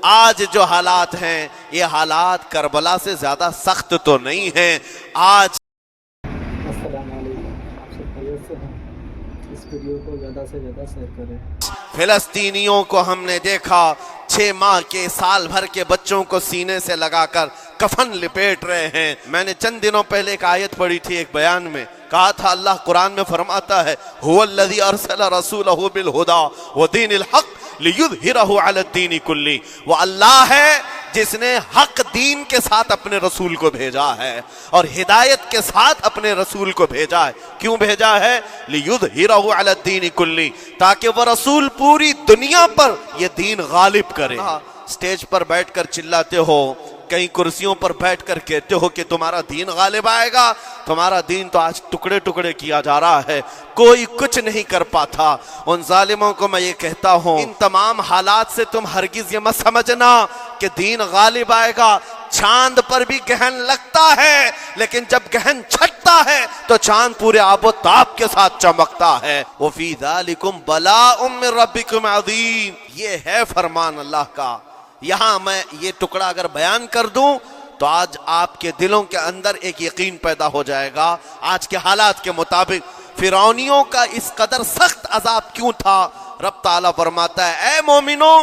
آج جو حالات ہیں یہ حالات کربلا سے زیادہ سخت تو نہیں ہیں. آج السلام علیکم، آپ سب خیریت سے ہیں؟ اس ویڈیو کو زیادہ سے زیادہ شیئر کریں. فلسطینیوں کو ہم نے دیکھا 6 ماہ کے سال بھر کے بچوں کو سینے سے لگا کر کفن لپیٹ رہے ہیں. میں نے چند دنوں پہلے ایک آیت پڑھی تھی، ایک بیان میں کہا تھا اللہ قرآن میں فرماتا ہے هو الذی ارسل رسولہ بالہدی ودین الحق لیظہرہ علی الدین کلہ. وہ اللہ ہے جس نے حق دین کے ساتھ اپنے رسول کو بھیجا ہے اور ہدایت کے ساتھ اپنے رسول کو بھیجا ہے. کیوں بھیجا ہے؟ لیظہرہ علی الدین کلہ، تاکہ وہ رسول پوری دنیا پر یہ دین غالب کرے. سٹیج پر بیٹھ کر چلاتے ہو، کئی کرسیوں پر بیٹھ کر کہتے ہو کہ تمہارا دین غالب آئے گا. تمہارا دین تو آج ٹکڑے ٹکڑے کیا جا رہا ہے، کوئی کچھ نہیں کر پاتا. ان ظالموں کو میں یہ کہتا ہوں، ان تمام حالات سے تم ہرگز یہ مت سمجھنا کہ دین غالب آئے گا. چاند پر بھی گہن لگتا ہے، لیکن جب گہن چھٹتا ہے تو چاند پورے آب و تاب کے ساتھ چمکتا ہے. وَفِي ذَلِكُمْ بَلَاءٌ مِّن رَبِّكُمْ عَظِيمٌ. یہ ہے فرمان اللہ کا. یہاں میں یہ ٹکڑا اگر بیان کر دوں تو آج آپ کے دلوں کے اندر ایک یقین پیدا ہو جائے گا. آج کے حالات کے مطابق فرعونیوں کا اس قدر سخت عذاب کیوں تھا؟ رب تعالیٰ فرماتا ہے اے مومنو،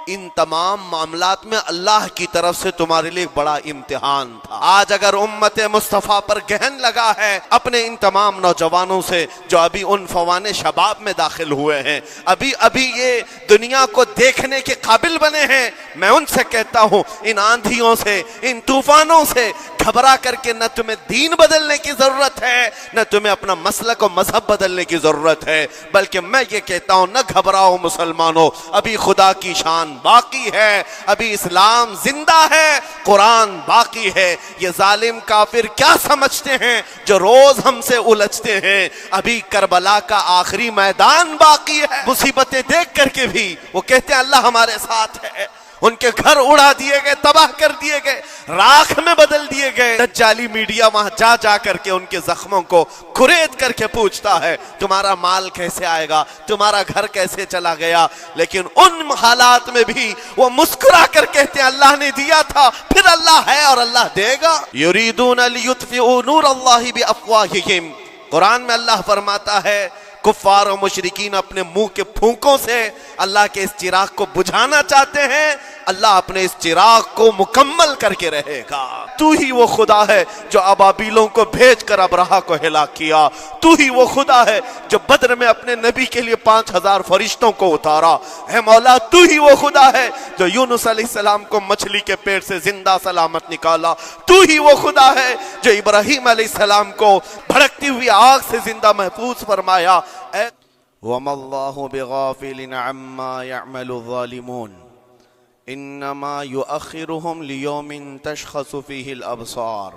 ان تمام معاملات میں اللہ کی طرف سے تمہارے لیے ایک بڑا امتحان تھا. آج اگر امت مصطفیٰ پر گہن لگا ہے اپنے ان تمام نوجوانوں سے جو ابھی ان فوان شباب میں داخل ہوئے ہیں، ابھی یہ دنیا کو دیکھنے کے قابل بنے ہیں، میں ان سے کہتا ہوں ان آندھیوں سے، ان طوفانوں سے گھبرا کر کے نہ تمہیں دین بدلنے کی ضرورت ہے، نہ تمہیں اپنا مسلک و مذہب بدلنے کی ضرورت ہے، بلکہ میں یہ کہتا ہوں نہ گھبراؤ مسلمانوں، ابھی خدا کی شان باقی ہے، ابھی اسلام زندہ ہے، قرآن باقی ہے. یہ ظالم کافر کیا سمجھتے ہیں جو روز ہم سے الجھتے ہیں؟ ابھی کربلا کا آخری میدان باقی ہے. مصیبتیں دیکھ کر کے بھی وہ کہتے ہیں اللہ ہمارے ساتھ ہے. ان کے گھر اڑا دیے گئے، تباہ کر دیے گئے، راکھ میں بدل دیے گئے. دجالی میڈیا وہاں جا کر کے ان کے زخموں کو کھرید کر کے پوچھتا ہے تمہارا مال کیسے آئے گا، تمہارا گھر کیسے چلا گیا. لیکن ان حالات میں بھی وہ مسکرا کر کہتے ہیں اللہ نے دیا تھا، پھر اللہ ہے اور اللہ دے گا. یریدون لیطفئوا نور اللہ بافواہہم. قرآن میں اللہ فرماتا ہے کفار و مشرکین اپنے منہ کے پھونکوں سے اللہ کے اس چراغ کو بجھانا چاہتے ہیں، اللہ اپنے اس چراغ کو مکمل کر کے رہے گا. تو ہی وہ خدا ہے جو ابابیلوں کو بھیج کر ابرہہ کو ہلاک کیا. تو ہی وہ خدا ہے جو بدر میں اپنے نبی کے لیے 5000 فرشتوں کو اتارا. اے مولا تو ہی وہ خدا ہے جو یونس علیہ السلام کو مچھلی کے پیٹ سے زندہ سلامت نکالا. تو ہی وہ خدا ہے جو ابراہیم علیہ السلام کو بھڑکتی ہوئی آگ سے زندہ محفوظ فرمایا. وَمَا اللَّهُ بِغَافِلٍ عَمَّا يَعْمَلُ الظَّالِمُونَ إِنَّمَا يُؤَخِّرُهُمْ لِيَوْمٍ تَشْخَصُ فِيهِ الْأَبْصَارُ.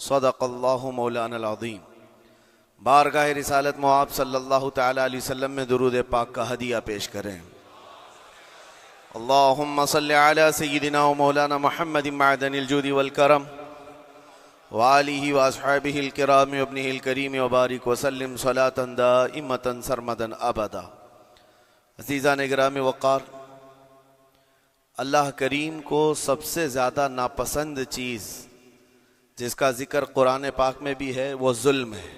صدق اللہ مولانا العظیم. بارگاہ رسالت مواب صلی اللہ تعالی علیہ وسلم میں درود پاک کا ہدیہ پیش کریں. اللہم صلی علی سیدنا و مولانا محمد معدن الجود والکرم وآلہ واصحابہ الکرام وابنہ الکریم وبارک وسلم صلاة دائمتا سرمدا ابدا. عزیزان گرامی وقار، اللہ کریم کو سب سے زیادہ ناپسند چیز جس کا ذکر قرآن پاک میں بھی ہے وہ ظلم ہے.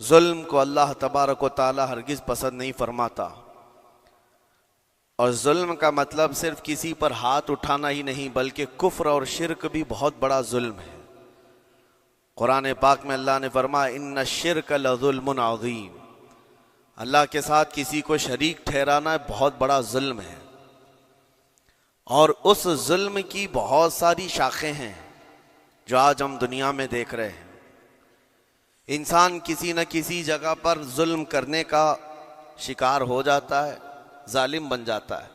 ظلم کو اللہ تبارک و تعالی ہرگز پسند نہیں فرماتا. اور ظلم کا مطلب صرف کسی پر ہاتھ اٹھانا ہی نہیں بلکہ کفر اور شرک بھی بہت بڑا ظلم ہے. قرآن پاک میں اللہ نے فرمایا ان الشرک لظلم عظیم. اللہ کے ساتھ کسی کو شریک ٹھہرانا بہت بڑا ظلم ہے. اور اس ظلم کی بہت ساری شاخیں ہیں جو آج ہم دنیا میں دیکھ رہے ہیں. انسان کسی نہ کسی جگہ پر ظلم کرنے کا شکار ہو جاتا ہے، ظالم بن جاتا ہے.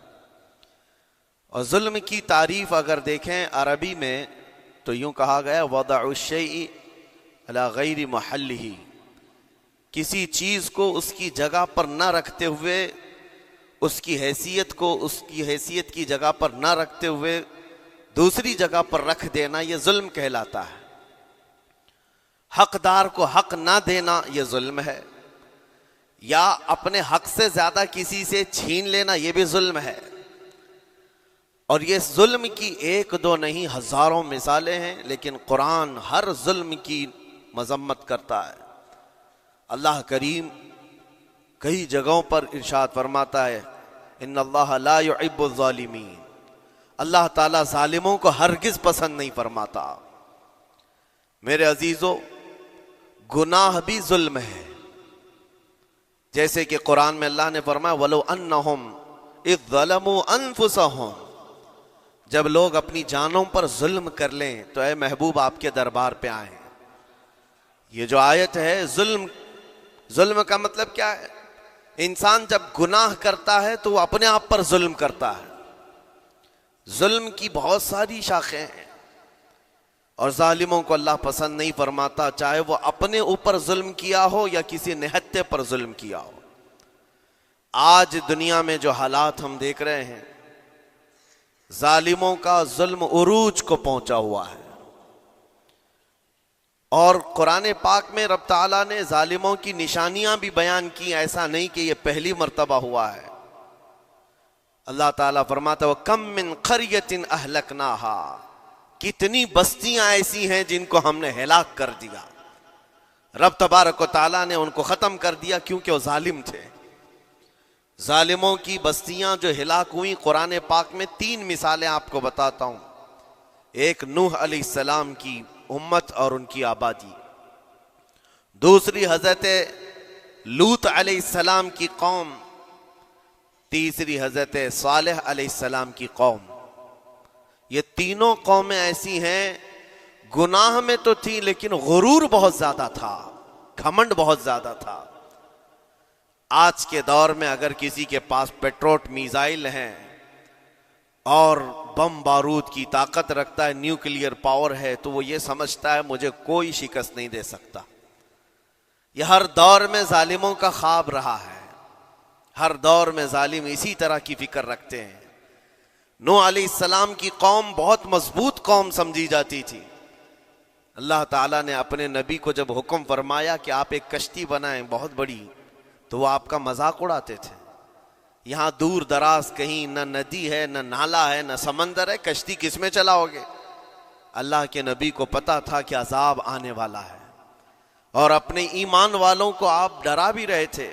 اور ظلم کی تعریف اگر دیکھیں عربی میں تو یوں کہا گیا وضع الشیء علی غیر محلہ. کسی چیز کو اس کی جگہ پر نہ رکھتے ہوئے، اس کی حیثیت کی جگہ پر نہ رکھتے ہوئے دوسری جگہ پر رکھ دینا، یہ ظلم کہلاتا ہے. حقدار کو حق نہ دینا یہ ظلم ہے، یا اپنے حق سے زیادہ کسی سے چھین لینا یہ بھی ظلم ہے. اور یہ ظلم کی ایک دو نہیں ہزاروں مثالیں ہیں، لیکن قرآن ہر ظلم کی مذمت کرتا ہے۔ اللہ کریم کئی جگہوں پر ارشاد فرماتا ہے ان اللہ لا يحب الظالمین، اللہ تعالیٰ ظالموں کو ہرگز پسند نہیں فرماتا۔ میرے عزیزو، گناہ بھی ظلم ہے، جیسے کہ قرآن میں اللہ نے فرمایا وَلَوْ أَنَّهُمْ إِذْ ظَلَمُوا أَنفُسَهُمْ، جب لوگ اپنی جانوں پر ظلم کر لیں تو اے محبوب آپ کے دربار پہ آئیں۔ یہ جو آیت ہے، ظلم کا مطلب کیا ہے؟ انسان جب گناہ کرتا ہے تو وہ اپنے آپ پر ظلم کرتا ہے۔ ظلم کی بہت ساری شاخیں ہیں، اور ظالموں کو اللہ پسند نہیں فرماتا، چاہے وہ اپنے اوپر ظلم کیا ہو یا کسی نہتے پر ظلم کیا ہو۔ آج دنیا میں جو حالات ہم دیکھ رہے ہیں، ظالموں کا ظلم عروج کو پہنچا ہوا ہے، اور قرآن پاک میں رب تعالیٰ نے ظالموں کی نشانیاں بھی بیان کی، ایسا نہیں کہ یہ پہلی مرتبہ ہوا ہے۔ اللہ تعالیٰ فرماتا ہے وَكَم مِّن قَرْيَةٍ أَهْلَكْنَاهَا، کتنی بستیاں ایسی ہیں جن کو ہم نے ہلاک کر دیا۔ رب تبارک و تعالیٰ نے ان کو ختم کر دیا کیونکہ وہ ظالم تھے۔ ظالموں کی بستیاں جو ہلاک ہوئیں، قرآن پاک میں 3 مثالیں آپ کو بتاتا ہوں۔ ایک نوح علیہ السلام کی امت اور ان کی آبادی، دوسری حضرت لوط علیہ السلام کی قوم، تیسری حضرت صالح علیہ السلام کی قوم۔ یہ تینوں قومیں ایسی ہیں، گناہ میں تو تھی لیکن غرور بہت زیادہ تھا، گھمنڈ بہت زیادہ تھا۔ آج کے دور میں اگر کسی کے پاس پیٹروٹ میزائل ہیں اور بم بارود کی طاقت رکھتا ہے، نیوکلیئر پاور ہے، تو وہ یہ سمجھتا ہے مجھے کوئی شکست نہیں دے سکتا۔ یہ ہر دور میں ظالموں کا خواب رہا ہے، ہر دور میں ظالم اسی طرح کی فکر رکھتے ہیں۔ نوح علیہ السلام کی قوم بہت مضبوط قوم سمجھی جاتی تھی۔ اللہ تعالیٰ نے اپنے نبی کو جب حکم فرمایا کہ آپ ایک کشتی بنائیں بہت بڑی، تو وہ آپ کا مذاق اڑاتے تھے۔ یہاں دور دراز کہیں نہ ندی ہے، نہ نالا ہے، نہ سمندر ہے، کشتی کس میں چلاؤ گے؟ اللہ کے نبی کو پتا تھا کہ عذاب آنے والا ہے، اور اپنے ایمان والوں کو آپ ڈرا بھی رہے تھے،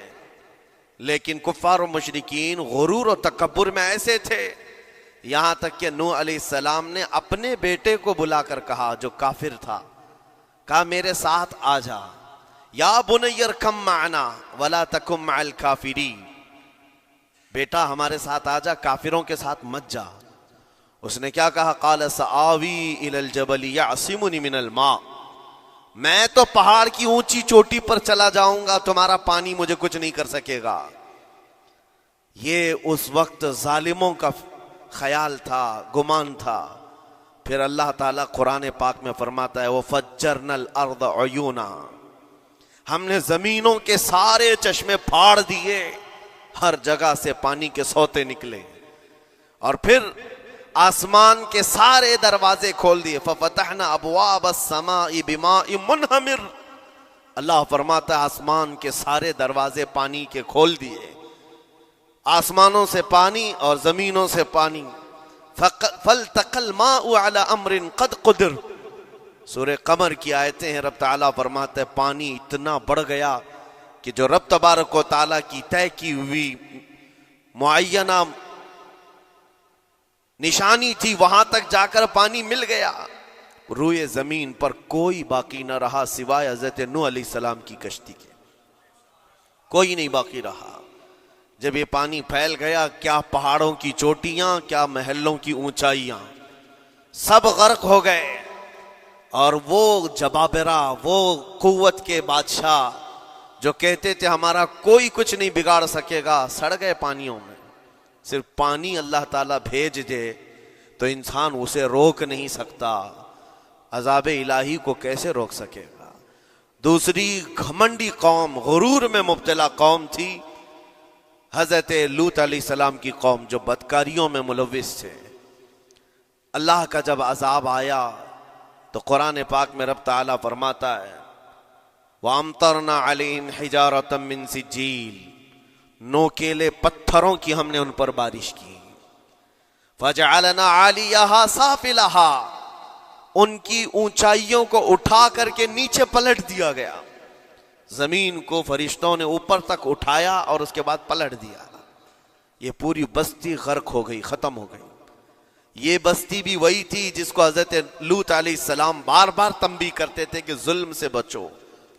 لیکن کفار و مشرکین غرور و تکبر میں ایسے تھے، یہاں تک کہ نوح علیہ السلام نے اپنے بیٹے کو بلا کر کہا، جو کافر تھا، کہا میرے ساتھ آ جا، یا بنی ارکم معنا ولا تکم مع الکافرین، بیٹا ہمارے ساتھ آ جا، کافروں کے ساتھ مت جا۔ اس نے کیا کہا؟ قال سآوی الی الجبل یعصمنی من الماء، میں تو پہاڑ کی اونچی چوٹی پر چلا جاؤں گا، تمہارا پانی مجھے کچھ نہیں کر سکے گا۔ یہ اس وقت ظالموں کا خیال تھا، گمان تھا۔ پھر اللہ تعالیٰ قرآن پاک میں فرماتا ہے وَفَجَّرْنَا الْأَرْضَ عُيُونًا، ہم نے زمینوں کے سارے چشمے پھاڑ دیے، ہر جگہ سے پانی کے سوتے نکلے، اور پھر آسمان کے سارے دروازے کھول دیے۔ فَفَتَحْنَا أَبْوَابَ السَّمَاءِ بِمَاءٍ مُنْهَمِرٍ، اللہ فرماتا ہے آسمان کے سارے دروازے پانی کے کھول دیے، آسمانوں سے پانی اور زمینوں سے پانی۔ فَالْتَقَى الْمَاءُ عَلَى أَمْرٍ قَدْ قُدِرَ، سورہ قمر کی آیتیں ہیں، رب تعالیٰ فرماتا ہے پانی اتنا بڑھ گیا کہ جو رب تبارک و تعالیٰ کی طے کی ہوئی معینہ نشانی تھی، وہاں تک جا کر پانی مل گیا۔ روئے زمین پر کوئی باقی نہ رہا سوائے حضرت نوح علیہ السلام کی کشتی کے، کوئی نہیں باقی رہا۔ جب یہ پانی پھیل گیا، کیا پہاڑوں کی چوٹیاں، کیا محلوں کی اونچائیاں، سب غرق ہو گئے، اور وہ جبابرہ، وہ قوت کے بادشاہ جو کہتے تھے ہمارا کوئی کچھ نہیں بگاڑ سکے گا، سڑ گئے پانیوں میں۔ صرف پانی اللہ تعالیٰ بھیج دے تو انسان اسے روک نہیں سکتا، عذاب الہی کو کیسے روک سکے گا؟ دوسری گھمنڈی قوم، غرور میں مبتلا قوم تھی حضرت لوط علیہ السلام کی قوم، جو بدکاریوں میں ملوث تھے۔ اللہ کا جب عذاب آیا تو قرآن پاک میں رب تعالیٰ فرماتا ہے وَأَمْطَرْنَا عَلَيْهِمْ حِجَارَةً مِّن سِجِّيلٍ، نوکیلے پتھروں کی ہم نے ان پر بارش کی۔ فجعلنا عالیہا سافلہا، ان کی اونچائیوں کو اٹھا کر کے نیچے پلٹ دیا گیا. زمین کو فرشتوں نے اوپر تک اٹھایا اور اس کے بعد پلٹ دیا. یہ پوری بستی غرق ہو گئی، ختم ہو گئی. یہ بستی بھی وہی تھی جس کو حضرت لوط علیہ السلام بار بار تنبیہ کرتے تھے کہ ظلم سے بچو،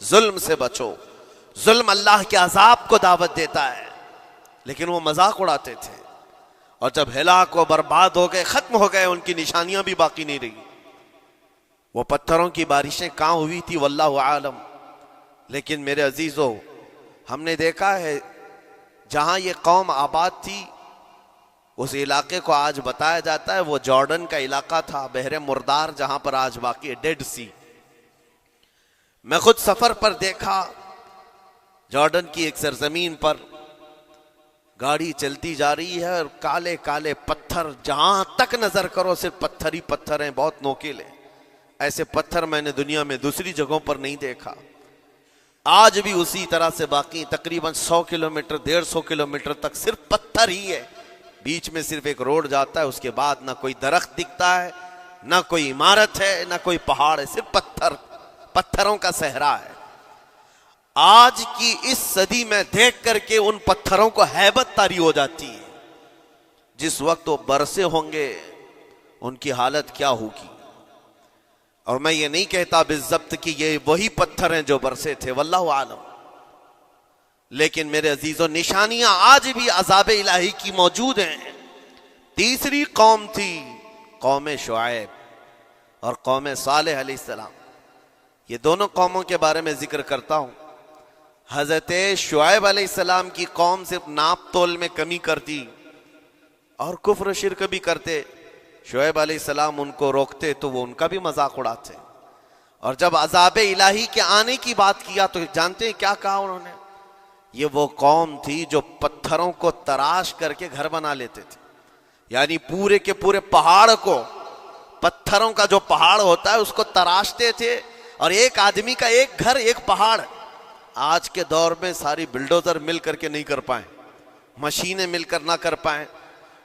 ظلم سے بچو. ظلم اللہ کے عذاب کو دعوت دیتا ہے، لیکن وہ مذاق اڑاتے تھے. اور جب ہلاک و برباد ہو گئے، ختم ہو گئے، ان کی نشانیاں بھی باقی نہیں رہی. وہ پتھروں کی بارشیں کہاں ہوئی تھی واللہ عالم. لیکن میرے عزیزو، ہم نے دیکھا ہے جہاں یہ قوم آباد تھی اس علاقے کو آج بتایا جاتا ہے وہ جارڈن کا علاقہ تھا، بحر مردار جہاں پر آج باقی ہے، ڈیڈ سی. میں خود سفر پر دیکھا جارڈن کی ایک سرزمین پر گاڑی چلتی جا رہی ہے اور کالے کالے پتھر، جہاں تک نظر کرو صرف پتھر ہی پتھر ہیں، بہت نوکیلے. ایسے پتھر میں نے دنیا میں دوسری جگہوں پر نہیں دیکھا. آج بھی اسی طرح سے باقی تقریباً 100 کلومیٹر 150 کلومیٹر تک صرف پتھر ہی ہے. بیچ میں صرف ایک روڈ جاتا ہے، اس کے بعد نہ کوئی درخت دکھتا ہے، نہ کوئی عمارت ہے، نہ کوئی پہاڑ ہے، صرف پتھر، پتھروں کا صحرا ہے. آج کی اس صدی میں دیکھ کر کے ان پتھروں کو ہیبت طاری ہو جاتی ہے. جس وقت وہ برسے ہوں گے ان کی حالت کیا ہوگی. اور میں یہ نہیں کہتا بالضبط کہ یہ وہی پتھر ہیں جو برسے تھے، واللہ عالم. لیکن میرے عزیزوں، نشانیاں آج بھی عذاب الہی کی موجود ہیں. تیسری قوم تھی قوم شعیب اور قوم صالح علیہ السلام. یہ دونوں قوموں کے بارے میں ذکر کرتا ہوں. حضرت شعیب علیہ السلام کی قوم صرف ناپ تول میں کمی کرتی اور کفر و شرک بھی کرتے. شعیب علیہ السلام ان کو روکتے تو وہ ان کا بھی مذاق اڑاتے. اور جب عذاب الہی کے آنے کی بات کیا تو جانتے ہیں کیا کہا انہوں نے؟ یہ وہ قوم تھی جو پتھروں کو تراش کر کے گھر بنا لیتے تھے. یعنی پورے کے پورے پہاڑ کو، پتھروں کا جو پہاڑ ہوتا ہے اس کو تراشتے تھے. اور ایک آدمی کا ایک گھر ایک پہاڑ. آج کے دور میں ساری بلڈوزر مل کر کے نہیں کر پائیں، مشینیں مل کر نہ کر پائیں.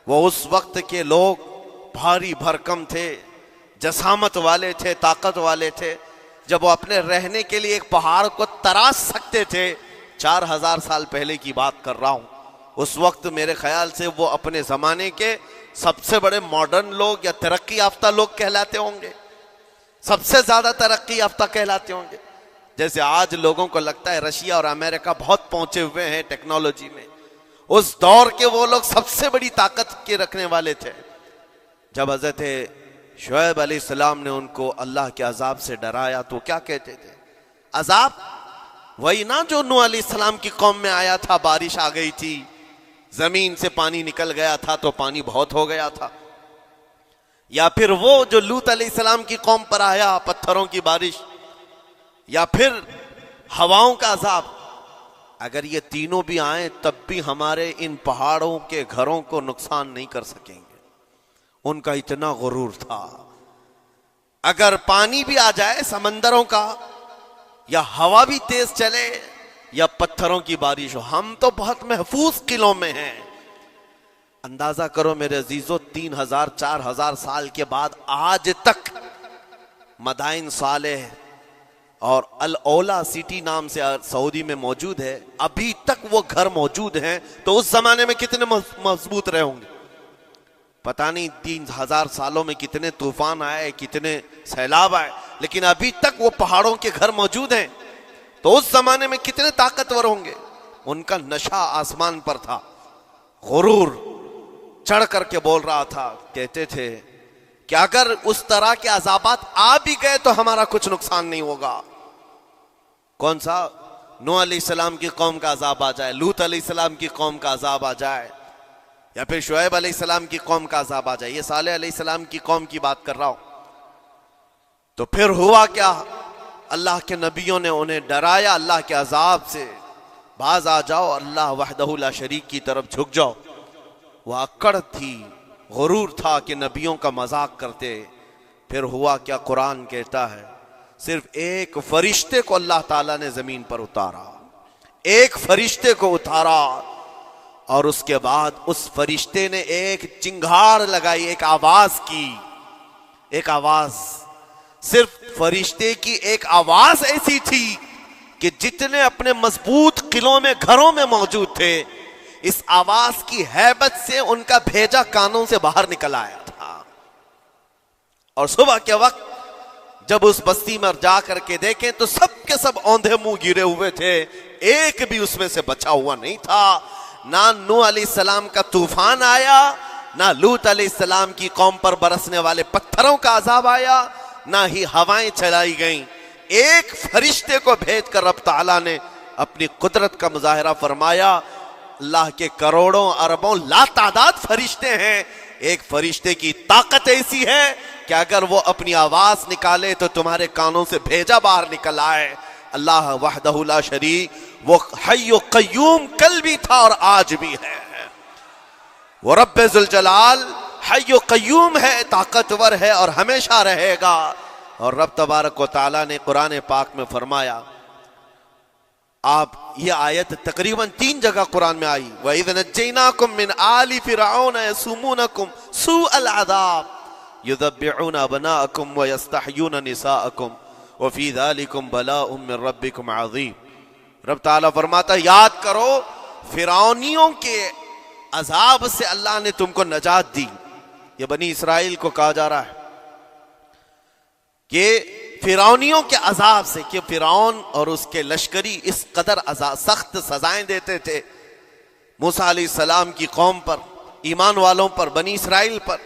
وہ اس وقت کے لوگ بھاری بھرکم تھے، جسامت والے تھے، طاقت والے تھے. جب وہ اپنے رہنے کے لیے ایک پہاڑ کو تراش سکتے تھے، 4000 سال پہلے کی بات کر رہا ہوں، اس وقت میرے خیال سے وہ اپنے زمانے کے سب سے بڑے ماڈرن لوگ یا ترقی یافتہ لوگ کہلاتے ہوں گے، سب سے زیادہ ترقی یافتہ کہلاتے ہوں گے. جیسے آج لوگوں کو لگتا ہے رشیا اور امریکہ بہت پہنچے ہوئے ہیں ٹیکنالوجی میں، اس دور کے وہ لوگ سب سے بڑی طاقت کے رکھنے والے تھے. جب حضرت شعیب علیہ السلام نے ان کو اللہ کے عذاب سے ڈرایا تو کیا کہتے تھے؟ عذاب وہی نا جو نوح علیہ السلام کی قوم میں آیا تھا، بارش آ گئی تھی، زمین سے پانی نکل گیا تھا تو پانی بہت ہو گیا تھا. یا پھر وہ جو لوط علیہ السلام کی قوم پر آیا، پتھروں کی بارش، یا پھر ہواؤں کا عذاب. اگر یہ تینوں بھی آئیں تب بھی ہمارے ان پہاڑوں کے گھروں کو نقصان نہیں کر سکیں گے. ان کا اتنا غرور تھا. اگر پانی بھی آ جائے سمندروں کا، یا ہوا بھی تیز چلے، یا پتھروں کی بارش ہو، ہم تو بہت محفوظ قلعوں میں ہیں. اندازہ کرو میرے عزیزو، 3000 4000 سال کے بعد آج تک مدائن صالح اور الاولا سٹی نام سے سعودی میں موجود ہے، ابھی تک وہ گھر موجود ہیں. تو اس زمانے میں کتنے مضبوط رہے ہوں گے؟ پتہ نہیں 3000 سالوں میں کتنے طوفان آئے، کتنے سیلاب آئے، لیکن ابھی تک وہ پہاڑوں کے گھر موجود ہیں. تو اس زمانے میں کتنے طاقتور ہوں گے؟ ان کا نشہ آسمان پر تھا، غرور چڑھ کر کے بول رہا تھا. کہتے تھے کہ اگر اس طرح کے عذابات آ بھی گئے تو ہمارا کچھ نقصان نہیں ہوگا. کون سا؟ نوح علیہ السلام کی قوم کا عذاب آ جائے، لوط علیہ السلام کی قوم کا عذاب آ جائے، یا پھر شعیب علیہ السلام کی قوم کا عذاب آ جائے. یہ صالح علیہ السلام کی قوم کی بات کر رہا ہوں. تو پھر ہوا کیا؟ اللہ کے نبیوں نے انہیں ڈرایا اللہ کے عذاب سے. باز آ جاؤ، اللہ وحدہ لا شریک کی طرف جھک جاؤ. وہ اکڑ تھی، غرور تھا کہ نبیوں کا مذاق کرتے. پھر ہوا کیا؟ قرآن کہتا ہے صرف ایک فرشتے کو اللہ تعالیٰ نے زمین پر اتارا، ایک فرشتے کو اتارا اور اس کے بعد اس فرشتے نے ایک چنگھاڑ لگائی، ایک آواز کی، ایک آواز، صرف فرشتے کی ایک آواز ایسی تھی کہ جتنے اپنے مضبوط قلعوں میں گھروں میں موجود تھے، اس آواز کی ہیبت سے ان کا بھیجا کانوں سے باہر نکل آیا تھا۔ اور صبح کے وقت جب اس بستی میں جا کر کے دیکھیں تو سب کے سب اوندھے منہ گرے ہوئے تھے، ایک بھی اس میں سے بچا ہوا نہیں تھا۔ نہ نوح علیہ السلام کا طوفان آیا، نہ لوط علیہ السلام کی قوم پر برسنے والے پتھروں کا عذاب آیا، نہ ہی ہوائیں چلائی گئیں۔ ایک فرشتے کو بھیج کر رب تعالیٰ نے اپنی قدرت کا مظاہرہ فرمایا۔ اللہ کے کروڑوں اربوں لا تعداد فرشتے ہیں، ایک فرشتے کی طاقت ایسی ہے کہ اگر وہ اپنی آواز نکالے تو تمہارے کانوں سے بھیجا باہر نکل آئے۔ اللہ وحدہ لا شریک، وہ حی و قیوم کل بھی تھا اور آج بھی ہے، وہ رب ذوالجلال حی و قیوم ہے، طاقتور ہے اور ہمیشہ رہے گا۔ اور رب تبارک و تعالیٰ نے قرآن پاک میں فرمایا، آپ یہ آیت تقریباً 3 جگہ قرآن میں آئی، وَإِذْ نَجَّيْنَاكُمْ مِنْ آلِ فِرْعَوْنَ يَسُومُونَكُمْ سُوءَ الْعَذَابِ يُذَبِّحُونَ أَبْنَاءَكُمْ وَيَسْتَحْيُونَ نِسَاءَكُمْ وَفِي ذَلِكُمْ بَلَاءٌ مِّن رَبِّكُمْ عَظِيمٌ۔ رب تعالیٰ فرماتا ہے یاد کرو فرعونیوں کے عذاب سے اللہ نے تم کو نجات دی۔ یہ بنی اسرائیل کو کہا جا رہا ہے کہ فرعونیوں کے عذاب سے، کہ فرعون اور اس کے لشکری اس قدر سخت سزائیں دیتے تھے موسیٰ علیہ السلام کی قوم پر، ایمان والوں پر، بنی اسرائیل پر۔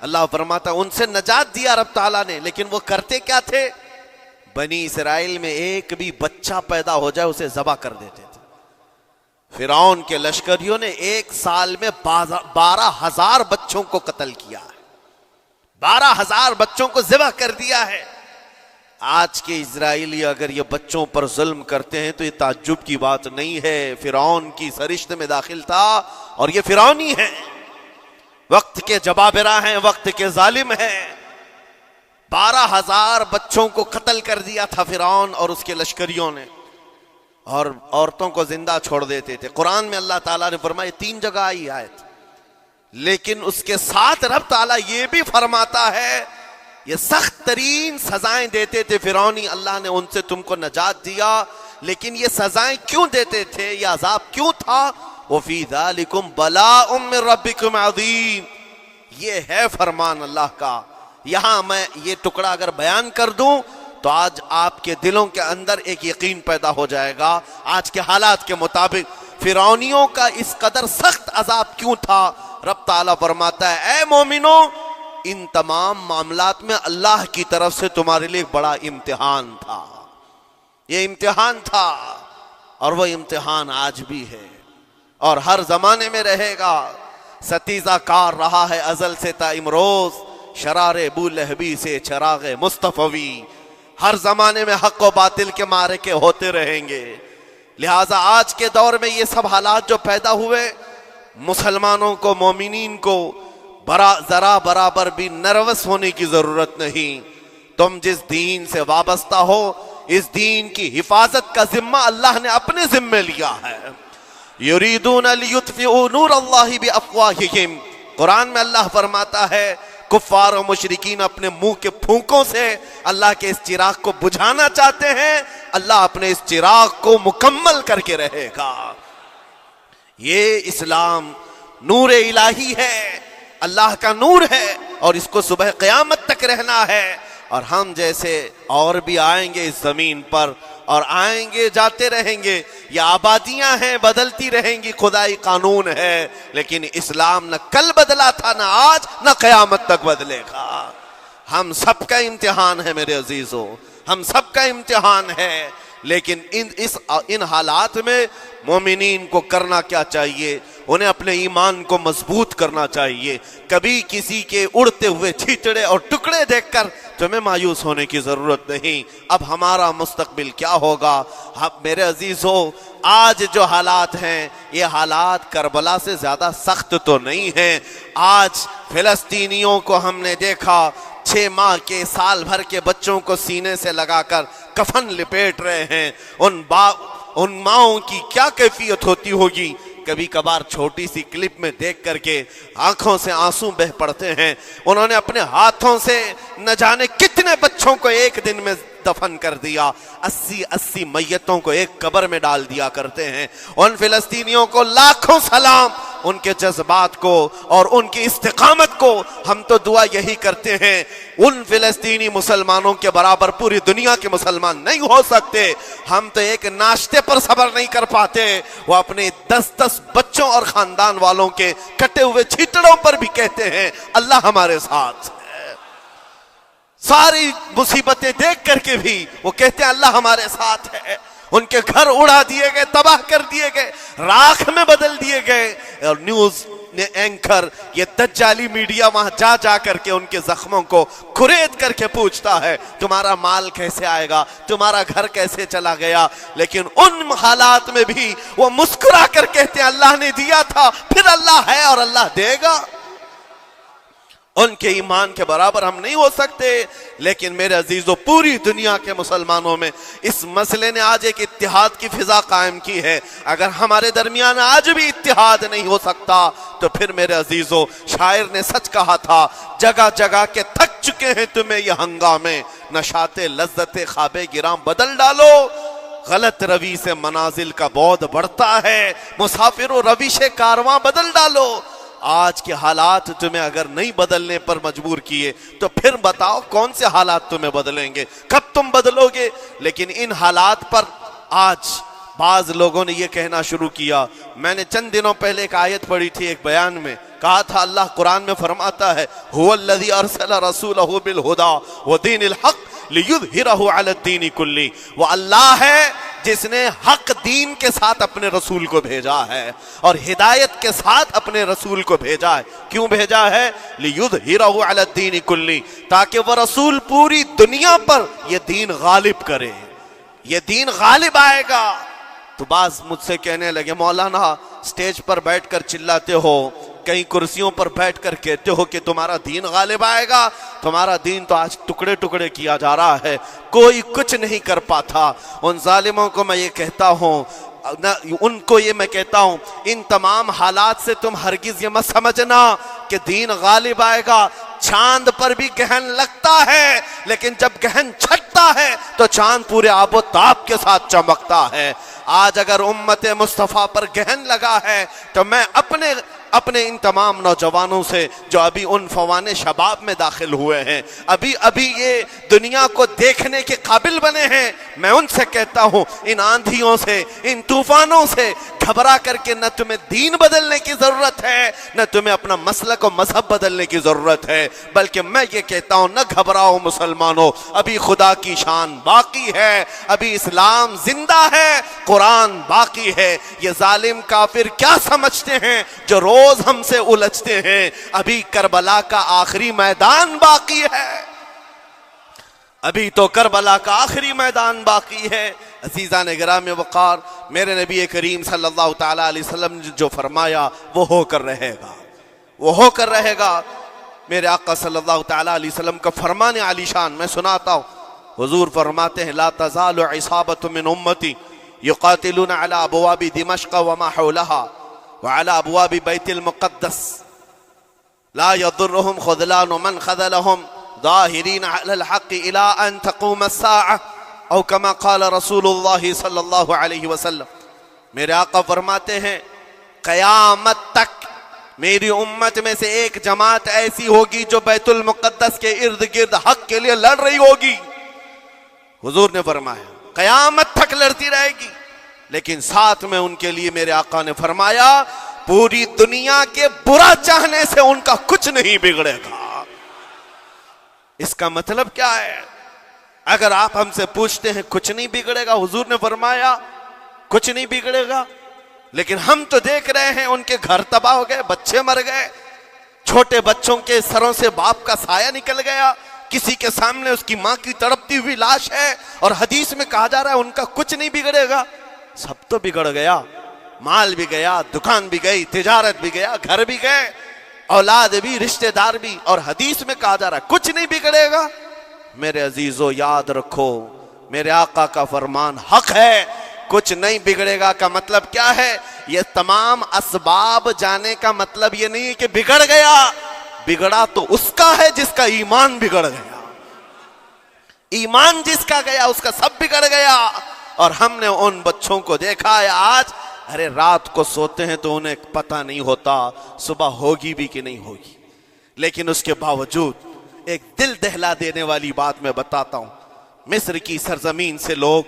اللہ فرماتا ان سے نجات دیا رب تعالیٰ نے، لیکن وہ کرتے کیا تھے؟ بنی اسرائیل میں ایک بھی بچہ پیدا ہو جائے اسے ذبح کر دیتے تھے۔ فرعون کے لشکریوں نے 1 سال میں 12,000 بچوں کو قتل کیا ہے، 12,000 بچوں کو ذبح کر دیا ہے۔ آج کے اسرائیلی اگر یہ بچوں پر ظلم کرتے ہیں تو یہ تعجب کی بات نہیں ہے، فرعون کی سرشت میں داخل تھا اور یہ فرعونی ہے، وقت کے جبابرہ ہیں، وقت کے ظالم ہیں۔ 12,000 بچوں کو قتل کر دیا تھا فرعون اور اس کے لشکریوں نے، اور عورتوں کو زندہ چھوڑ دیتے تھے۔ قرآن میں اللہ تعالیٰ نے فرمایا 3 جگہ آئی آیت، لیکن اس کے ساتھ رب تعالیٰ یہ بھی فرماتا ہے یہ سخت ترین سزائیں دیتے تھے فرعونی، اللہ نے ان سے تم کو نجات دیا، لیکن یہ سزائیں کیوں دیتے تھے، یہ عذاب کیوں تھا؟ وَفِي ذَلِكُمْ بَلَاءٌ مِّن رَبِّكُمْ عَظِيمٌ، یہ ہے فرمان اللہ کا۔ یہاں میں یہ ٹکڑا اگر بیان کر دوں تو آج آپ کے دلوں کے اندر ایک یقین پیدا ہو جائے گا آج کے حالات کے مطابق فرعونیوں کا اس قدر سخت عذاب کیوں تھا۔ رب تعالیٰ فرماتا ہے اے مومنوں، ان تمام معاملات میں اللہ کی طرف سے تمہارے لیے ایک بڑا امتحان تھا، یہ امتحان تھا اور وہ امتحان آج بھی ہے اور ہر زمانے میں رہے گا۔ ستیزہ کار رہا ہے ازل سے تا امروز، شرار ابو لہبی سے چراغ مصطفی، ہر زمانے میں حق و باطل کے معرکے ہوتے رہیں گے۔ لہٰذا آج کے دور میں یہ سب حالات جو پیدا ہوئے، مسلمانوں کو، مومنین کو ذرا برابر بھی نروس ہونے کی ضرورت نہیں۔ تم جس دین سے وابستہ ہو، اس دین کی حفاظت کا ذمہ اللہ نے اپنے ذمے لیا ہے۔ یریدون لیطفئوا نور اللہ بافواہہم، قرآن میں اللہ فرماتا ہے کفار و مشرکین اپنے منہ کے پھونکوں سے اللہ کے اس چراغ کو بجھانا چاہتے ہیں، اللہ اپنے اس چراغ کو مکمل کر کے رہے گا۔ یہ اسلام نور الہی ہے، اللہ کا نور ہے اور اس کو صبح قیامت تک رہنا ہے، اور ہم جیسے اور بھی آئیں گے اس زمین پر اور آئیں گے جاتے رہیں گے، یہ آبادیاں ہیں بدلتی رہیں گی، خدائی قانون ہے، لیکن اسلام نہ کل بدلا تھا نہ آج نہ قیامت تک بدلے گا۔ ہم سب کا امتحان ہے میرے عزیزو، ہم سب کا امتحان ہے، لیکن ان حالات میں مومنین کو کرنا کیا چاہیے؟ انہیں اپنے ایمان کو مضبوط کرنا چاہیے۔ کبھی کسی کے اڑتے ہوئے چھیٹڑے اور ٹکڑے دیکھ کر تمہیں مایوس ہونے کی ضرورت نہیں۔ اب ہمارا مستقبل کیا ہوگا؟ میرے عزیزو، آج جو حالات ہیں یہ حالات کربلا سے زیادہ سخت تو نہیں ہیں۔ آج فلسطینیوں کو ہم نے دیکھا 6 ماہ کے، سال بھر کے بچوں کو سینے سے لگا کر کفن لپیٹ رہے ہیں۔ ان ماؤں کی کیا کیفیت ہوتی ہوگی؟ کبھی کبھار چھوٹی سی کلپ میں دیکھ کر کے آنکھوں سے آنسو بہ پڑتے ہیں. انہوں نے اپنے ہاتھوں سے نہ جانے کتنے بچوں کو ایک دن میں دفن کر دیا. 80 میتوں کو ایک قبر میں ڈال دیا کرتے ہیں. ان فلسطینیوں کو لاکھوں سلام, ان کے جذبات کو اور ان کی استقامت کو. ہم تو دعا یہی کرتے ہیں, ان فلسطینی مسلمانوں کے برابر پوری دنیا کے مسلمان نہیں ہو سکتے. ہم تو ایک ناشتے پر صبر نہیں کر پاتے, وہ اپنے 10 بچوں اور خاندان والوں کے کٹے ہوئے چھیٹڑوں پر بھی کہتے ہیں اللہ ہمارے ساتھ. ساری مصیبتیں دیکھ کر کے بھی وہ کہتے ہیں اللہ ہمارے ساتھ ہے. ان کے گھر اڑا دیے گئے, تباہ کر دیے گئے, راکھ میں بدل دیے گئے. اور نیوز اینکر یہ دجالی میڈیا وہاں جا جا کر کے ان کے زخموں کو کھرید کر کے پوچھتا ہے تمہارا مال کیسے آئے گا, تمہارا گھر کیسے چلا گیا. لیکن ان حالات میں بھی وہ مسکرا کر کہتے ہیں اللہ نے دیا تھا, پھر اللہ ہے اور اللہ دے گا. ان کے ایمان کے برابر ہم نہیں ہو سکتے. لیکن میرے عزیزو, پوری دنیا کے مسلمانوں میں اس مسئلے نے آج ایک اتحاد کی فضا قائم کی ہے. اگر ہمارے درمیان آج بھی اتحاد نہیں ہو سکتا تو پھر میرے عزیزو, شاعر نے سچ کہا تھا, جگہ جگہ کے تھک چکے ہیں تمہیں یہ ہنگامے, نشاط لذت خواب گرام بدل ڈالو. غلط روی سے منازل کا بعد بڑھتا ہے, مسافر و روش کارواں بدل ڈالو. آج کے حالات تمہیں اگر نہیں بدلنے پر مجبور کیے تو پھر بتاؤ کون سے حالات تمہیں بدلیں گے, کب تم بدلو گے. لیکن ان حالات پر آج بعض لوگوں نے یہ کہنا شروع کیا. میں نے چند دنوں پہلے ایک آیت پڑھی تھی, ایک بیان میں کہا تھا اللہ قرآن میں فرماتا ہے هو الذی ارسل رسولہ بالہدی ودین الحق لیظہرہ علی الدین کلہ. وہ اللہ ہے جس نے حق دین کے ساتھ اپنے رسول کو بھیجا ہے اور ہدایت کے ساتھ اپنے رسول کو بھیجا ہے. کیوں بھیجا ہے؟ لیظہرہ علی الدین کلہ, تاکہ وہ رسول پوری دنیا پر یہ دین غالب کرے. یہ دین غالب آئے گا. تو بعض مجھ سے کہنے لگے مولانا سٹیج پر بیٹھ کر چلاتے ہو, کئی کرسیوں پر بیٹھ کر کہتے ہو کہ تمہارا دین غالب آئے گا. تمہارا دین تو آج ٹکڑے ٹکڑے کیا جا رہا ہے, کوئی کچھ نہیں کر پاتا. ان ظالموں کو میں یہ کہتا ہوں, ان کو یہ میں کہتا ہوں, ان تمام حالات سے تم ہرگز یہ مت سمجھنا کہ دین غالب آئے گا. چاند پر بھی گہن لگتا ہے, لیکن جب گہن چھٹتا ہے تو چاند پورے آب و تاب کے ساتھ چمکتا ہے. آج اگر امت مصطفیٰ پر گہن لگا ہے تو میں اپنے ان تمام نوجوانوں سے جو ابھی ان فوان شباب میں داخل ہوئے ہیں, ابھی یہ دنیا کو دیکھنے کے قابل بنے ہیں, میں ان سے کہتا ہوں ان آندھیوں سے, ان طوفانوں سے گھبرا کر کے نہ تمہیں دین بدلنے کی ضرورت ہے, نہ تمہیں اپنا مسلک و مذہب بدلنے کی ضرورت ہے, بلکہ میں یہ کہتا ہوں نہ گھبراؤ مسلمانوں, ابھی خدا کی شان باقی ہے, ابھی اسلام زندہ ہے, قرآن باقی ہے. یہ ظالم کافر کیا سمجھتے ہیں جو روز ہم سے الجھتے ہیں؟ ابھی کربلا کا آخری میدان باقی ہے, ابھی تو کربلا کا آخری میدان باقی ہے. عزیزان گرامی وقار, میرے نبی کریم صلی اللہ تعالی علیہ وسلم نے جو فرمایا وہ ہو کر رہے گا, وہ ہو کر رہے گا. میرے آقا صلی اللہ تعالی علیہ وسلم کا فرمان عالی شان میں سناتا ہوں. حضور فرماتے ہیں لا تزال عصابۃ من امتی یقاتلون علی ابواب دمشق وما حولها وعلى ابواب بیت المقدس لا يضرهم خذلان من خذلهم ظاہرین علی الحق الى ان تقوم الساعة او کما قال رسول اللہ صلی اللہ علیہ وسلم. میرے آقا فرماتے ہیں قیامت تک میری امت میں سے ایک جماعت ایسی ہوگی جو بیت المقدس کے ارد گرد حق کے لیے لڑ رہی ہوگی. حضور نے فرمایا قیامت تک لڑتی رہے گی, لیکن ساتھ میں ان کے لیے میرے آقا نے فرمایا پوری دنیا کے برا چاہنے سے ان کا کچھ نہیں بگڑے گا. اس کا مطلب کیا ہے؟ اگر آپ ہم سے پوچھتے ہیں کچھ نہیں بگڑے گا, حضور نے فرمایا کچھ نہیں بگڑے گا, لیکن ہم تو دیکھ رہے ہیں ان کے گھر تباہ ہو گئے, بچے مر گئے, چھوٹے بچوں کے سروں سے باپ کا سایہ نکل گیا, کسی کے سامنے اس کی ماں کی تڑپتی ہوئی لاش ہے, اور حدیث میں کہا جا رہا ہے ان کا کچھ نہیں بگڑے گا. سب تو بگڑ گیا, مال بھی گیا, دکان بھی گئی, تجارت بھی گیا, گھر بھی گئے, اولاد بھی, رشتہ دار بھی, اور حدیث میں کہا جا رہا ہے کچھ نہیں بگڑے گا. میرے عزیزو یاد رکھو میرے آقا کا فرمان حق ہے, کچھ نہیں بگڑے گا کا مطلب کیا ہے؟ یہ تمام اسباب جانے کا مطلب یہ نہیں ہے کہ بگڑ گیا، بگڑا تو اس کا ہے جس کا ایمان بگڑ گیا، ایمان جس کا گیا اس کا سب بگڑ گیا۔ اور ہم نے ان بچوں کو دیکھا ہے آج، ارے رات کو سوتے ہیں تو انہیں پتہ نہیں ہوتا صبح ہوگی بھی کہ نہیں ہوگی، لیکن اس کے باوجود ایک دل دہلا دینے والی بات میں بتاتا ہوں، مصر کی سرزمین سے لوگ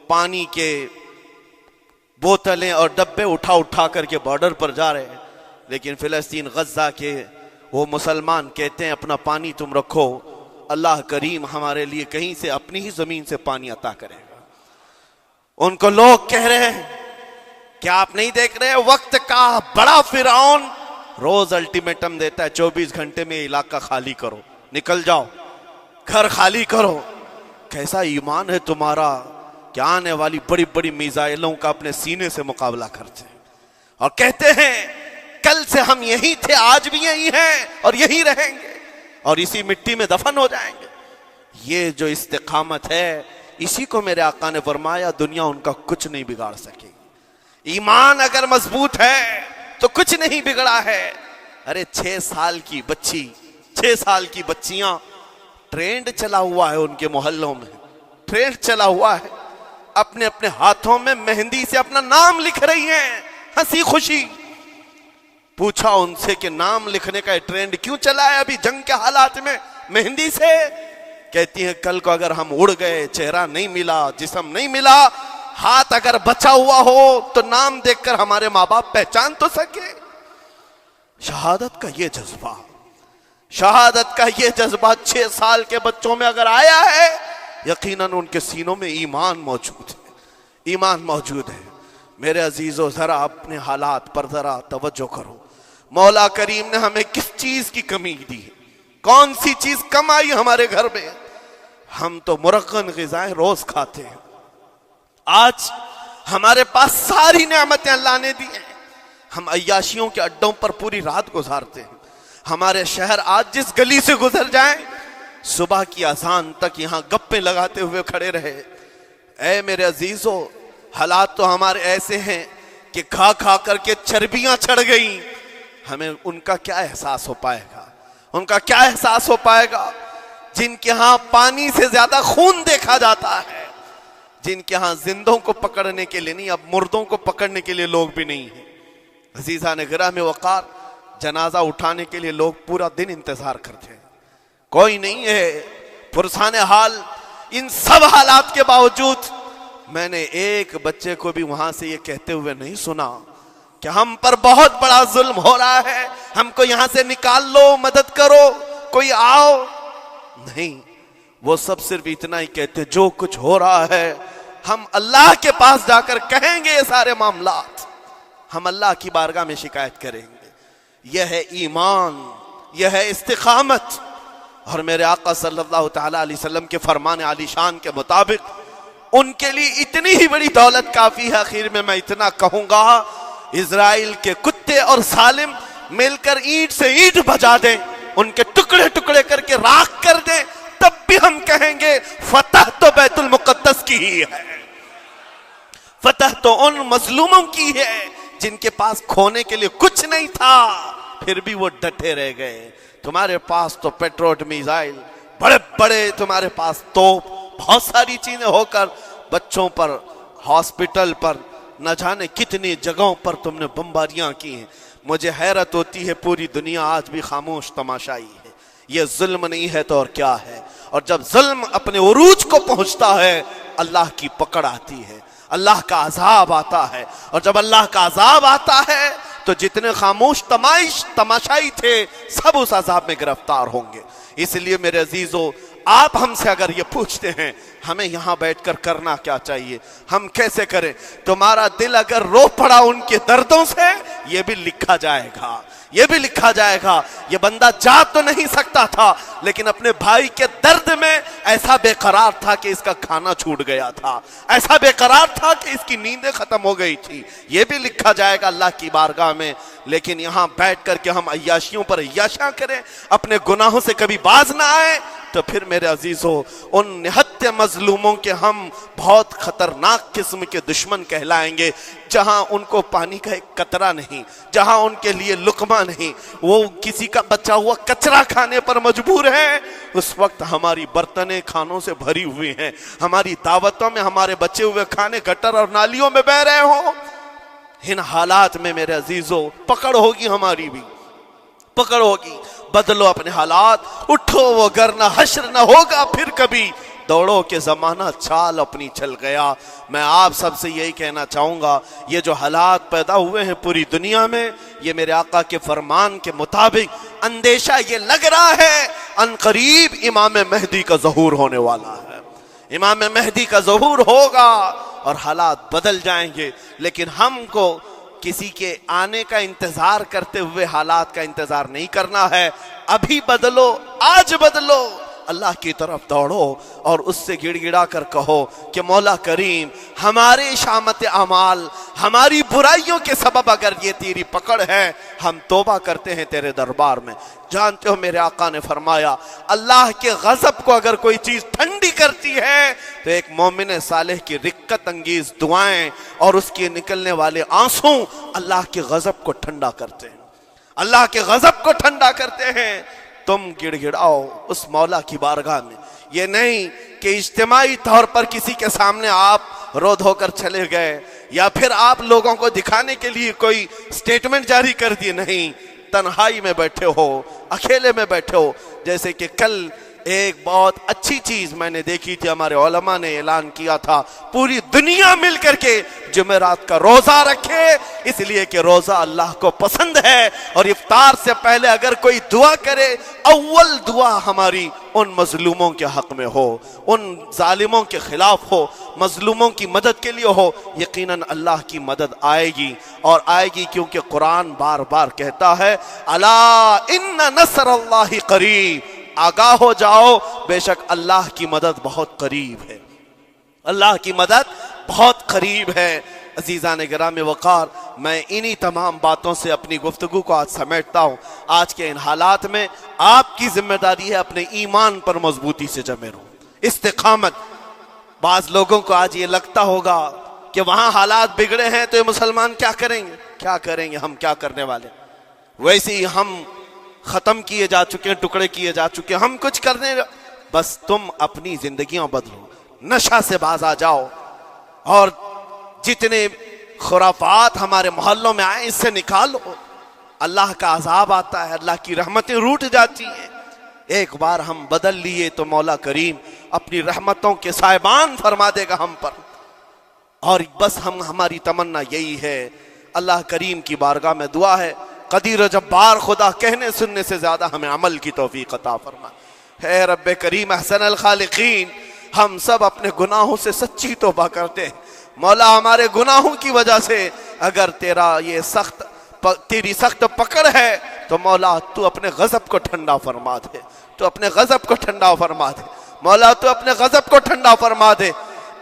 پانی کے بوتلیں اور ڈبے اٹھا اٹھا کر کے بارڈر پر جا رہے ہیں، لیکن فلسطین غزہ کے وہ مسلمان کہتے ہیں اپنا پانی تم رکھو، اللہ کریم ہمارے لیے کہیں سے اپنی ہی زمین سے پانی عطا کرے گا۔ ان کو لوگ کہہ رہے ہیں کیا آپ نہیں دیکھ رہے وقت کا بڑا فرعون روز الٹیمیٹم دیتا ہے 24 گھنٹے میں علاقہ خالی کرو، نکل جاؤ، گھر خالی کرو۔ کیسا ایمان ہے تمہارا کہ آنے والی بڑی بڑی میزائلوں کا اپنے سینے سے مقابلہ کرتے ہیں اور کہتے ہیں کل سے ہم یہی تھے، آج بھی یہی ہیں اور یہی رہیں گے اور اسی مٹی میں دفن ہو جائیں گے۔ یہ جو استقامت ہے، اسی کو میرے آقا نے فرمایا دنیا ان کا کچھ نہیں بگاڑ سکے گی۔ ایمان اگر مضبوط ہے تو کچھ نہیں بگڑا ہے۔ ارے 6 سال کی بچی، 6 سال کی بچیاں، ٹرینڈ چلا ہوا ہے ان کے محلوں میں، ٹرینڈ چلا ہوا ہے، اپنے اپنے ہاتھوں میں مہندی سے اپنا نام لکھ رہی ہیں ہنسی خوشی۔ پوچھا ان سے کہ نام لکھنے کا ٹرینڈ کیوں چلا ہے ابھی جنگ کے حالات میں مہندی سے؟ کہتی ہیں کل کو اگر ہم اڑ گئے، چہرہ نہیں ملا، جسم نہیں ملا، ہاتھ اگر بچا ہوا ہو تو نام دیکھ کر ہمارے ماں باپ پہچان تو سکے۔ شہادت کا یہ جذبہ، شہادت کا یہ جذبہ 6 سال کے بچوں میں اگر آیا ہے، یقیناً ان کے سینوں میں ایمان موجود ہے، ایمان موجود ہے۔ میرے عزیزو ذرا اپنے حالات پر ذرا توجہ کرو، مولا کریم نے ہمیں کس چیز کی کمی دی ہے، کون سی چیز کم آئی ہمارے گھر میں؟ ہم تو مرغن غذائیں روز کھاتے ہیں، آج ہمارے پاس ساری نعمتیں اللہ نے دی ہیں، ہم عیاشیوں کے اڈوں پر پوری رات گزارتے ہیں۔ ہمارے شہر آج جس گلی سے گزر جائیں صبح کی اذان تک یہاں گپے لگاتے ہوئے کھڑے رہے۔ اے میرے عزیزو، حالات تو ہمارے ایسے ہیں کہ کھا کھا کر کے چربیاں چڑھ گئیں، ہمیں ان کا کیا احساس ہو پائے گا، ان کا کیا احساس ہو پائے گا جن کے ہاں پانی سے زیادہ خون دیکھا جاتا ہے، جن کے ہاں زندوں کو پکڑنے کے لیے نہیں، اب مردوں کو پکڑنے کے لیے لوگ بھی نہیں ہیں۔ عزیزان گرامی وقار، جنازہ اٹھانے کے لیے لوگ پورا دن انتظار کرتے ہیں، کوئی نہیں ہے پرسان حال۔ ان سب حالات کے باوجود میں نے ایک بچے کو بھی وہاں سے یہ کہتے ہوئے نہیں سنا کہ ہم پر بہت بڑا ظلم ہو رہا ہے، ہم کو یہاں سے نکال لو، مدد کرو، کوئی آؤ، نہیں۔ وہ سب صرف اتنا ہی کہتے جو کچھ ہو رہا ہے ہم اللہ کے پاس جا کر کہیں گے، یہ سارے معاملات ہم اللہ کی بارگاہ میں شکایت کریں گے۔ یہ ہے ایمان، یہ ہے استقامت۔ اور میرے آقا صلی اللہ تعالی علیہ وسلم کے فرمان عالی شان کے مطابق ان کے لیے اتنی ہی بڑی دولت کافی ہے۔ آخر میں میں اتنا کہوں گا، اسرائیل کے کتے اور ظالم مل کر اینٹ سے اینٹ بجا دیں، ان کے ٹکڑے ٹکڑے کر کے راکھ کر دیں، تب بھی ہم کہیں گے فتح تو بیت المقدس کی ہی ہے، فتح تو ان مظلوموں کی ہے جن کے پاس کھونے کے لیے کچھ نہیں تھا، پھر بھی وہ ڈٹے رہ گئے۔ تمہارے پاس تو پیٹروٹ میزائل، بڑے بڑے تمہارے پاس توپ، بہت ساری چیزیں ہو کر بچوں پر، ہاسپٹل پر، نہ جانے کتنی جگہوں پر تم نے بمباریاں کی ہیں۔ مجھے حیرت ہوتی ہے پوری دنیا آج بھی خاموش تماشائی ہے۔ یہ ظلم نہیں ہے تو اور کیا ہے؟ اور جب ظلم اپنے عروج کو پہنچتا ہے اللہ کی پکڑ آتی ہے، اللہ کا عذاب آتا ہے، اور جب اللہ کا عذاب آتا ہے تو جتنے خاموش تماشائی تھے سب اس عذاب میں گرفتار ہوں گے۔ اس لیے میرے عزیزو، آپ ہم سے اگر یہ پوچھتے ہیں ہمیں یہاں بیٹھ کر کرنا کیا چاہیے، ہم کیسے کریں، تمہارا دل اگر رو پڑا ان کے دردوں سے، یہ بھی لکھا جائے گا، یہ بھی لکھا جائے گا۔ یہ بندہ جا تو نہیں سکتا تھا لیکن اپنے بھائی کے درد میں ایسا بے قرار تھا کہ اس کا کھانا چھوٹ گیا تھا، ایسا بے قرار تھا کہ اس کی نیندیں ختم ہو گئی تھی، یہ بھی لکھا جائے گا اللہ کی بارگاہ میں۔ لیکن یہاں بیٹھ کر کے ہم عیاشیوں پر عیاشیاں کریں، اپنے گناہوں سے کبھی باز نہ آئیں، تو پھر میرے عزیزو ان نہتے مظلوموں کے ہم بہت خطرناک قسم کے دشمن کہلائیں گے، جہاں ان کو پانی کا ایک قطرہ نہیں، جہاں ان کے لیے لقمہ نہیں، وہ کسی کا بچا ہوا کچرا کھانے پر مجبور ہیں۔ اس وقت ہماری برتنیں کھانوں سے بھری ہوئی ہیں، ہماری دعوتوں میں ہمارے بچے ہوئے کھانے گٹر اور نالیوں میں بہ رہے ہوں۔ ان حالات میں میرے عزیزو پکڑ ہوگی، ہماری بھی پکڑ ہوگی۔ بدلو اپنے حالات، اٹھو وہ گرنا حشر نہ ہوگا پھر کبھی، دوڑو کہ زمانہ چال اپنی چل گیا۔ میں آپ سب سے یہی کہنا چاہوں گا، یہ جو حالات پیدا ہوئے ہیں پوری دنیا میں، یہ میرے آقا کے فرمان کے مطابق اندیشہ یہ لگ رہا ہے ان قریب امام مہدی کا ظہور ہونے والا ہے۔ امام مہدی کا ظہور ہوگا اور حالات بدل جائیں گے، لیکن ہم کو کسی کے آنے کا انتظار کرتے ہوئے حالات کا انتظار نہیں کرنا ہے۔ ابھی بدلو، آج بدلو، اللہ کی طرف دوڑو اور اس سے گڑ گڑا کر کہو کہ مولا کریم ہمارے شامت اعمال، ہماری برائیوں کے سبب اگر یہ تیری پکڑ ہے، ہم توبہ کرتے ہیں تیرے دربار میں۔ جانتے ہو میرے آقا نے فرمایا اللہ کے غضب کو اگر کوئی چیز ٹھنڈی کرتی ہے تو ایک مومن صالح کی رقت انگیز دعائیں اور اس کے نکلنے والے آنسوں اللہ کے غضب کو ٹھنڈا کرتے ہیں، اللہ کے غضب کو ٹھنڈا کرتے ہیں۔ تم گڑ گڑاؤ اس مولا کی بارگاہ میں، یہ نہیں کہ اجتماعی طور پر کسی کے سامنے آپ رو دھو کر چلے گئے یا پھر آپ لوگوں کو دکھانے کے لیے کوئی سٹیٹمنٹ جاری کر دی، نہیں، تنہائی میں بیٹھے ہو، اکیلے میں بیٹھے ہو۔ جیسے کہ کل ایک بہت اچھی چیز میں نے دیکھی تھی، ہمارے علماء نے اعلان کیا تھا پوری دنیا مل کر کے جمعرات کا روزہ رکھے، اس لیے کہ روزہ اللہ کو پسند ہے، اور افطار سے پہلے اگر کوئی دعا کرے، اول دعا ہماری ان مظلوموں کے حق میں ہو، ان ظالموں کے خلاف ہو، مظلوموں کی مدد کے لیے ہو، یقیناً اللہ کی مدد آئے گی، اور آئے گی کیونکہ قرآن بار بار کہتا ہے الا ان نصر اللہ قریب، آگاہ ہو جاؤ بے شک اللہ کی مدد بہت قریب ہے، اللہ کی مدد بہت قریب ہے۔ عزیزان گرام وقار، میں انہی تمام باتوں سے اپنی گفتگو کو آج سمیٹتا ہوں۔ آج کے ان حالات میں آپ کی ذمہ داری ہے اپنے ایمان پر مضبوطی سے جمے رہو، استقامت۔ بعض لوگوں کو آج یہ لگتا ہوگا کہ وہاں حالات بگڑے ہیں تو یہ مسلمان کیا کریں گے، کیا کریں گے، ہم کیا کرنے والے، ویسے ہی ہم ختم کیے جا چکے ہیں، ٹکڑے کیے جا چکے ہیں، ہم کچھ کرنے۔ بس تم اپنی زندگیاں بدلو، نشہ سے باز آ جاؤ، اور جتنے خرافات ہمارے محلوں میں آئے اس سے نکالو۔ اللہ کا عذاب آتا ہے، اللہ کی رحمتیں روٹ جاتی ہیں۔ ایک بار ہم بدل لیے تو مولا کریم اپنی رحمتوں کے سائبان فرما دے گا ہم پر، اور بس ہماری تمنا یہی ہے۔ اللہ کریم کی بارگاہ میں دعا ہے قدیر و جبار خدا کہنے سننے سے زیادہ ہمیں عمل کی توفیق عطا فرما۔ اے رب کریم احسن الخالقین، ہم سب اپنے گناہوں سے سچی توبہ کرتے ہیں مولا، ہمارے گناہوں کی وجہ سے اگر تیری سخت پکڑ ہے تو مولا تو اپنے غضب کو ٹھنڈا فرما دے، تو اپنے غضب کو ٹھنڈا فرما دے مولا، تو اپنے غضب کو ٹھنڈا فرما دے۔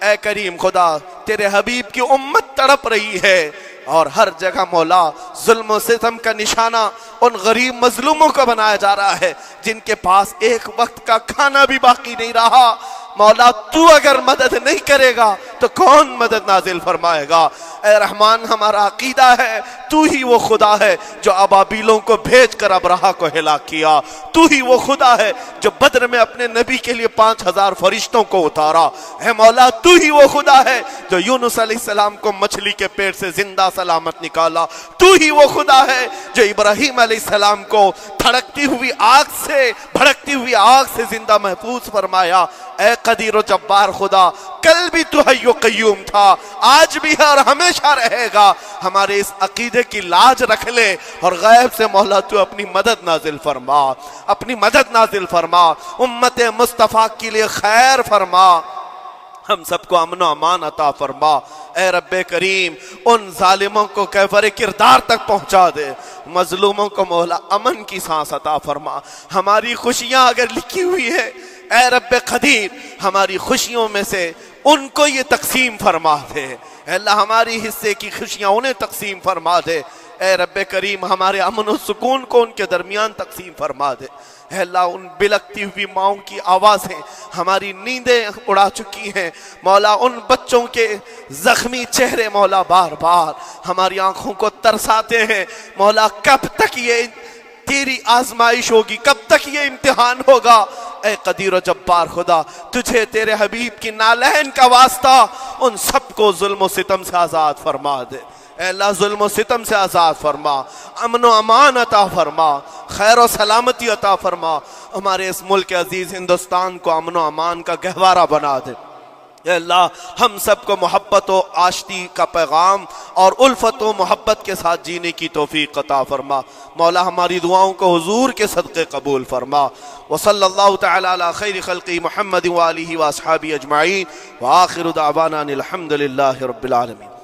اے کریم خدا، تیرے حبیب کی امت تڑپ رہی ہے، اور ہر جگہ مولا ظلم و ستم کا نشانہ ان غریب مظلوموں کو بنایا جا رہا ہے جن کے پاس ایک وقت کا کھانا بھی باقی نہیں رہا۔ مولا تو اگر مدد نہیں کرے گا تو کون مدد نازل فرمائے گا؟ اے رحمان، ہمارا عقیدہ ہے تو ہی وہ خدا ہے جو ابابیلوں کو بھیج کر ابرہہ کو ہلاک کیا، تو ہی وہ خدا ہے جو بدر میں اپنے نبی کے لیے 5000 فرشتوں کو اتارا۔ اے مولا، تو ہی وہ خدا ہے جو یونس علیہ السلام کو مچھلی کے پیٹ سے زندہ سلامت نکالا، تو ہی وہ خدا ہے جو ابراہیم علیہ السلام کو بھڑکتی ہوئی آگ سے زندہ محفوظ فرمایا۔ اے قدیر و جبار خدا، کل بھی تو حی و قیوم تھا، آج بھی ہے اور ہمیشہ رہے گا۔ ہمارے اس عقیدے کی لاج رکھ لے، اور غیب سے مولا تو اپنی مدد نازل فرما، اپنی مدد نازل فرما، امت مصطفیٰ کے لیے خیر فرما، ہم سب کو امن و امان عطا فرما۔ اے رب کریم، ان ظالموں کو کیفر کردار تک پہنچا دے، مظلوموں کو مولا امن کی سانس عطا فرما۔ ہماری خوشیاں اگر لکھی ہوئی ہے اے رب قدیر، ہماری خوشیوں میں سے ان کو یہ تقسیم فرما دے۔ اے اللہ، ہماری حصے کی خوشیاں انہیں تقسیم فرما دے۔ اے رب کریم ہمارے امن و سکون کو ان کے درمیان تقسیم فرما دے۔ اے اللہ ان بلکتی ہوئی ماؤں کی آوازیں ہماری نیندیں اڑا چکی ہیں مولا، ان بچوں کے زخمی چہرے مولا بار بار ہماری آنکھوں کو ترساتے ہیں مولا، کب تک یہ تیری آزمائش ہوگی، کب تک یہ امتحان ہوگا؟ اے قدیر و جبار خدا، تجھے تیرے حبیب کی نالین کا واسطہ ان سب کو ظلم و ستم سے آزاد فرما دے۔ اے اللہ ظلم و ستم سے آزاد فرما، امن و امان عطا فرما، خیر و سلامتی عطا فرما، ہمارے اس ملک عزیز ہندوستان کو امن و امان کا گہوارہ بنا دے۔ اے اللہ ہم سب کو محبت و آشتی کا پیغام اور الفت و محبت کے ساتھ جینے کی توفیق عطا فرما۔ مولا ہماری دعاؤں کو حضور کے صدقے قبول فرما۔ وصلی اللہ تعالی علی خیر خلقی محمد وآلہ واصحابہ اجمعین، وآخر دعوانا الحمد للہ رب العالمین۔